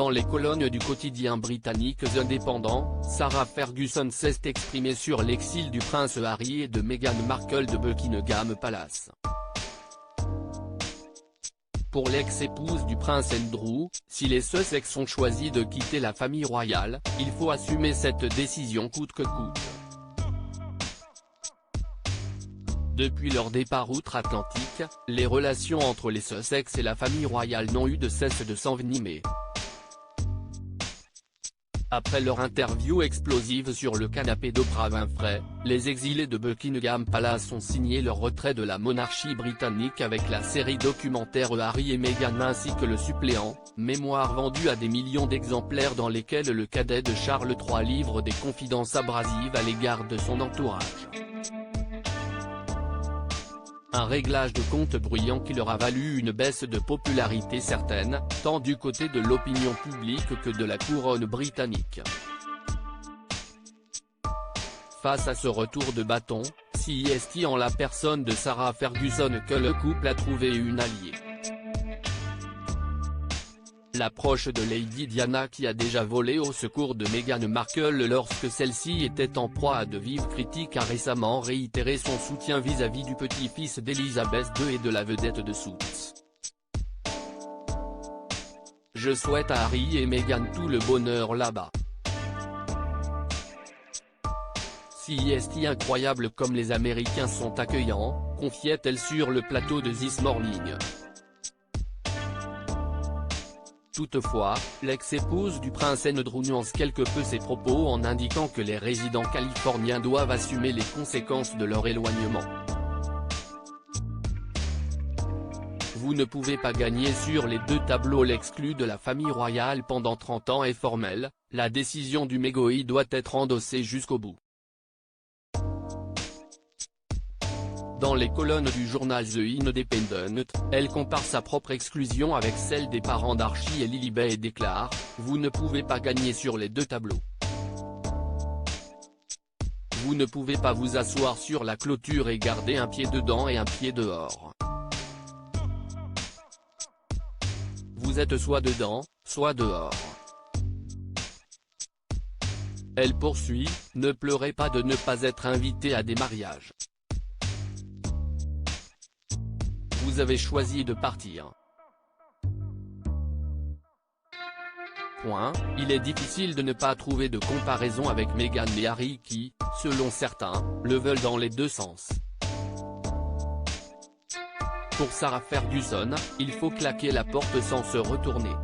Dans les colonnes du quotidien britannique The Independent, Sarah Ferguson s'est exprimée sur l'exil du prince Harry et de Meghan Markle de Buckingham Palace. Pour l'ex-épouse du prince Andrew, si les Sussex ont choisi de quitter la famille royale, il faut assumer cette décision coûte que coûte. Depuis leur départ outre-Atlantique, les relations entre les Sussex et la famille royale n'ont eu de cesse de s'envenimer. Après leur interview explosive sur le canapé d'Oprah Winfrey, les exilés de Buckingham Palace ont signé leur retrait de la monarchie britannique avec la série documentaire Harry et Meghan ainsi que Le Suppléant, mémoire vendue à des millions d'exemplaires dans lesquels le cadet de Charles III livre des confidences abrasives à l'égard de son entourage. Un réglage de compte bruyant qui leur a valu une baisse de popularité certaine, tant du côté de l'opinion publique que de la couronne britannique. Face à ce retour de bâton, c'est en la personne de Sarah Ferguson que le couple a trouvé une alliée. L'approche de Lady Diana qui a déjà volé au secours de Meghan Markle lorsque celle-ci était en proie à de vives critiques a récemment réitéré son soutien vis-à-vis du petit-fils d'Elizabeth II et de la vedette de Suits. Je souhaite à Harry et Meghan tout le bonheur là-bas. C'est incroyable comme les Américains sont accueillants, confiait-elle sur le plateau de This Morning. Toutefois, l'ex-épouse du prince Andrew nuance quelque peu ses propos en indiquant que les résidents californiens doivent assumer les conséquences de leur éloignement. Vous ne pouvez pas gagner sur les deux tableaux. L'exclu de la famille royale pendant 30 ans est formel, la décision du mégoï doit être endossée jusqu'au bout. Dans les colonnes du journal The Independent, elle compare sa propre exclusion avec celle des parents d'Archie et Lilibet et déclare « Vous ne pouvez pas gagner sur les deux tableaux. Vous ne pouvez pas vous asseoir sur la clôture et garder un pied dedans et un pied dehors. Vous êtes soit dedans, soit dehors. » Elle poursuit « Ne pleurez pas de ne pas être invité à des mariages. Vous avez choisi de partir. Il est difficile de ne pas trouver de comparaison avec Meghan et Harry qui, selon certains, le veulent dans les deux sens. Pour Sarah Ferguson, il faut claquer la porte sans se retourner.